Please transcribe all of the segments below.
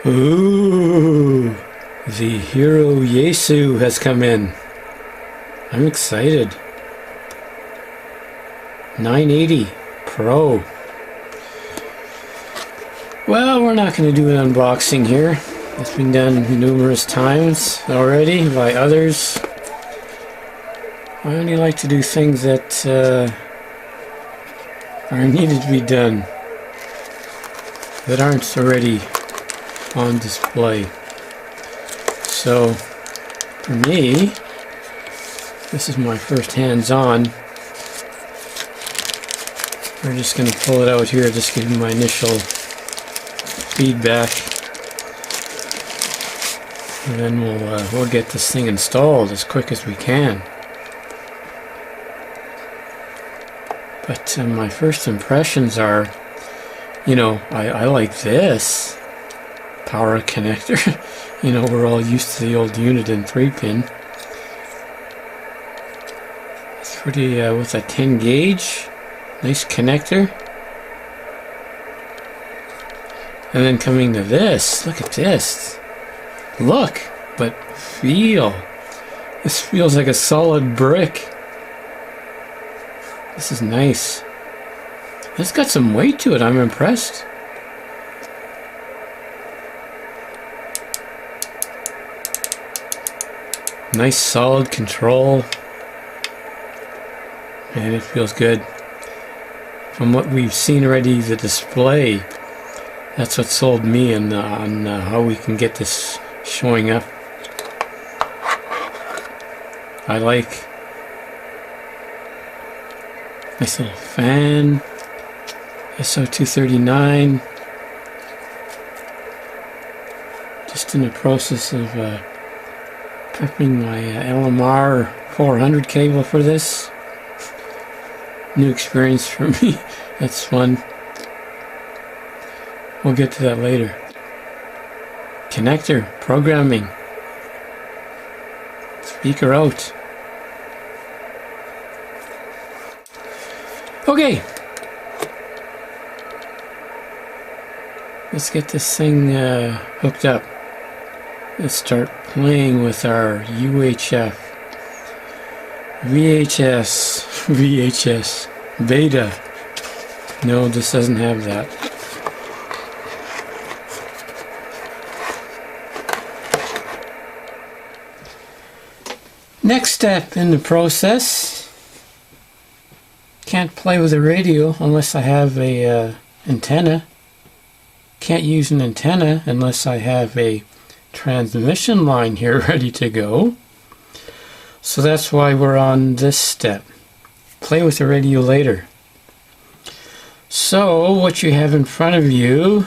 Ooh, the HIROYASU has come in. I'm excited. 980 Pro. Well, we're not going to do an unboxing here. It's been done numerous times already by others. I only like to do things that are needed to be done, that aren't already on display. So for me, this is my first hands-on. We're just going to pull it out here, just give you my initial feedback, and then we'll get this thing installed as quick as we can. But my first impressions are, you know, I like this power connector. You know, we're all used to the old unit and 3-pin. It's pretty, with a 10 gauge, nice connector. And then coming to this, look at this. Look, but feel. This feels like a solid brick. This is nice. It's got some weight to it, I'm impressed. Nice solid control. Man, it feels good. From what we've seen already, the display, that's what sold me on how we can get this showing up. I like nice little fan, SO239. Just in the process of prepping my LMR 400 cable for this. New experience for me. That's fun. We'll get to that later. Connector, programming. Speaker out. Okay. Let's get this thing hooked up. Let's start playing with our UHF, VHS, beta. No, this doesn't have that. Next step in the process. Can't play with a radio unless I have a antenna. Can't use an antenna unless I have a transmission line here ready to go. So that's why we're on this step. Play with the radio later. So what you have in front of you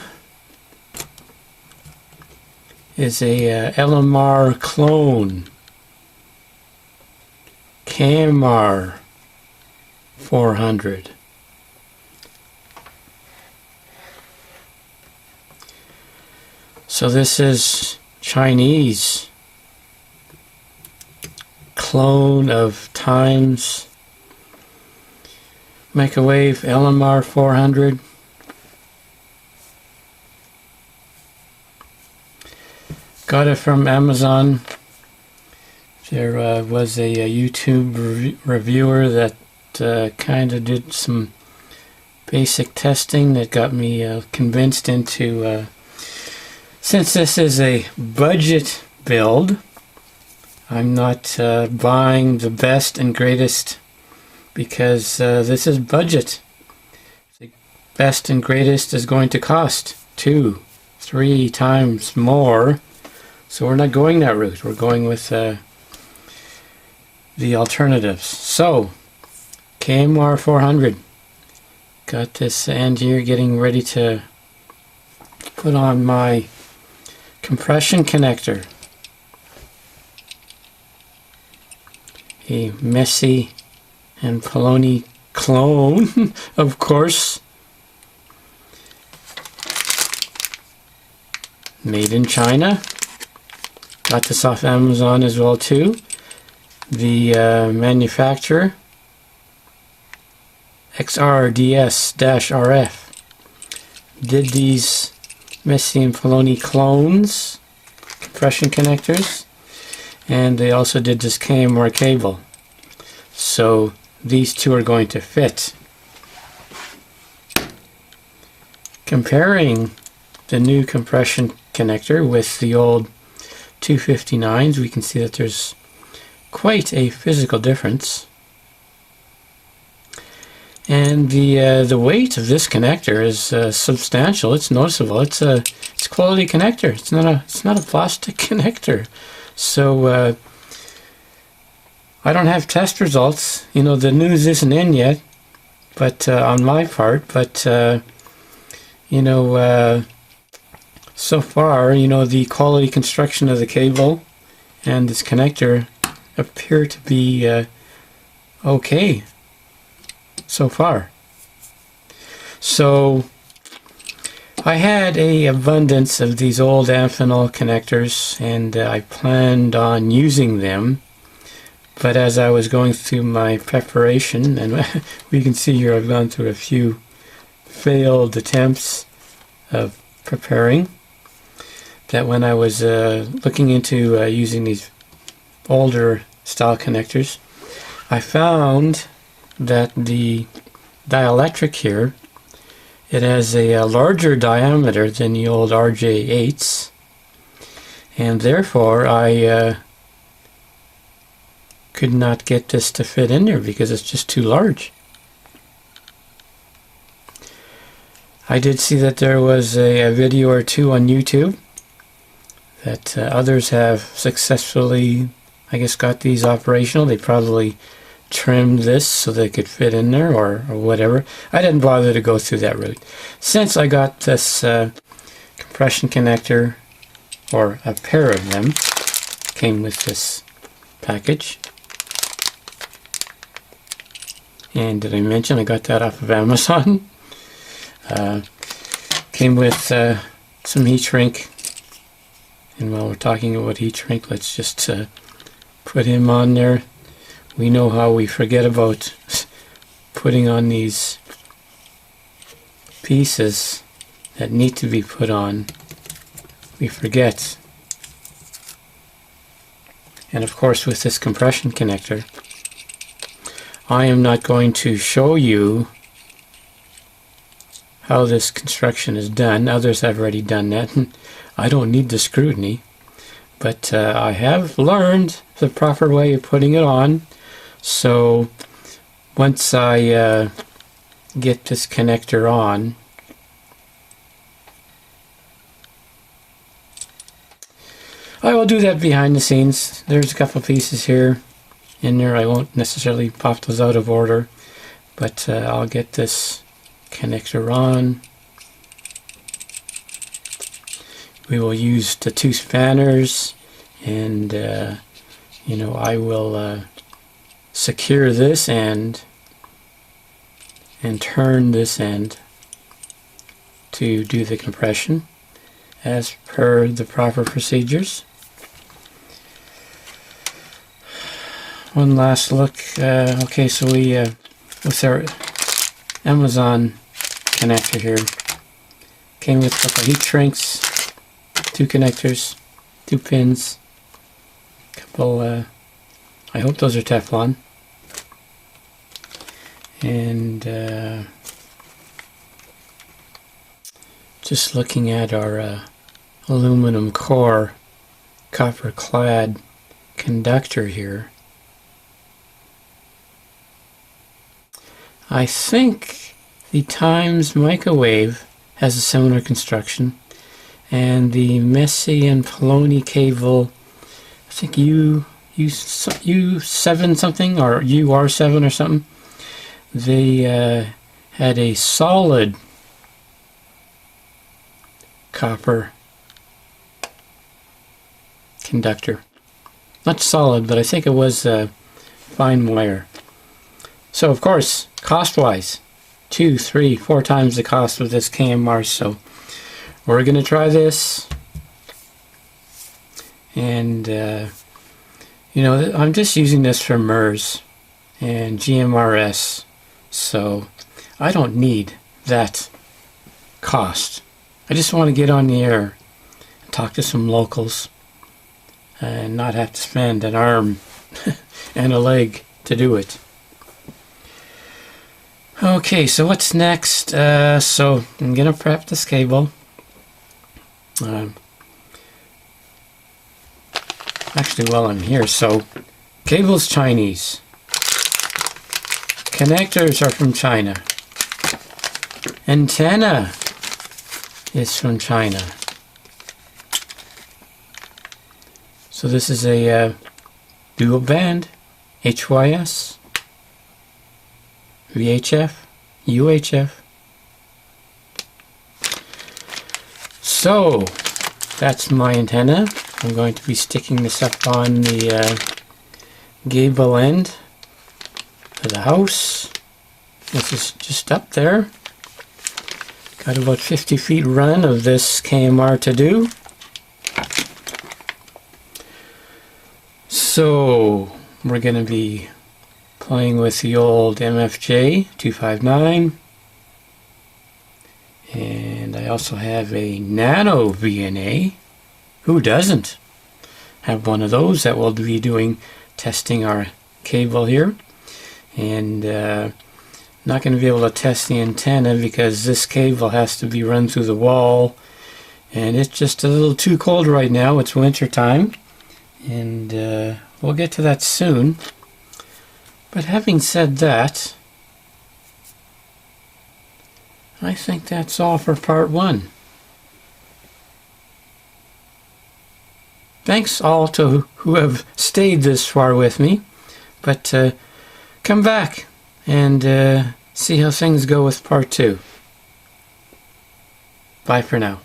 is a LMR clone, KMR-400. So this is Chinese clone of Times microwave LMR-400. Got it from Amazon. There was a YouTube reviewer that kind of did some basic testing that got me convinced into since this is a budget build, I'm not buying the best and greatest because this is budget. The best and greatest is going to cost 2-3 times more. So we're not going that route. We're going with the alternatives. So, KMR-400. Got this end here getting ready to put on my compression connector. A messy and Poloni clone, of course. Made in China. Got this off Amazon as well too. The manufacturer, XRDS-RF, did these Messi and Poloni clones, compression connectors, and they also did this KMR cable. So these two are going to fit. Comparing the new compression connector with the old 259s, we can see that there's quite a physical difference. And the weight of this connector is substantial. It's noticeable. It's a quality connector. It's not a plastic connector. So I don't have test results. You know, the news isn't in yet, but on my part. But you know, so far, you know, the quality construction of the cable and this connector appear to be okay so far. So I had an abundance of these old Amphenol connectors, and I planned on using them. But as I was going through my preparation, and we can see here I've gone through a few failed attempts of preparing, that when I was looking into using these older style connectors, I found that the dielectric here, it has a larger diameter than the old RJ8s, and therefore I could not get this to fit in there because it's just too large. I did see that there was a video or two on YouTube that others have successfully, I guess, got these operational. They probably trimmed this so they could fit in there or whatever. I didn't bother to go through that route. Since I got this compression connector, or a pair of them, came with this package. And did I mention I got that off of Amazon? Came with some heat shrink. And while we're talking about heat shrink, let's just put him on there. We know how we forget about putting on these pieces that need to be put on. We forget. And of course, with this compression connector, I am not going to show you how this construction is done. Others have already done that. I don't need the scrutiny, but I have learned the proper way of putting it on. So once I get this connector on, I will do that behind the scenes. There's a couple pieces here in there. I won't necessarily pop those out of order, but I'll get this connector on. We will use the two spanners, and you know, I will secure this end and turn this end to do the compression as per the proper procedures. One last look. Okay, so we with our Amazon connector here, came with a couple of heat shrinks, two connectors, two pins, couple I hope those are Teflon, and just looking at our aluminum core copper clad conductor here, I think the Times microwave has a similar construction, and the Messi and Poloni cable, I think U7 something, or UR7 or something, they had a solid copper conductor. Not solid, but I think it was fine wire. So of course, cost-wise, 2, 3, 4 times the cost of this KMR. So we're going to try this, and you know, I'm just using this for MURS and GMRS, so I don't need that cost I just want to get on the air and talk to some locals and not have to spend an arm and a leg to do it. Okay, so what's next? So I'm going to prep this cable. Actually, while I'm here, so cable's Chinese. Connectors are from China. Antenna is from China. So this is a dual band, HYS, VHF, UHF. So that's my antenna. I'm going to be sticking this up on the gable end of the house. This is just up there. Got about 50 feet run of this KMR to do. So we're going to be playing with the old MFJ 259. And I also have a nano VNA. Who doesn't have one of those? That will be doing testing our cable here. And not going to be able to test the antenna because this cable has to be run through the wall. And it's just a little too cold right now. It's winter time. And we'll get to that soon. But having said that, I think that's all for part 1. Thanks all to who have stayed this far with me, but come back and see how things go with part 2. Bye for now.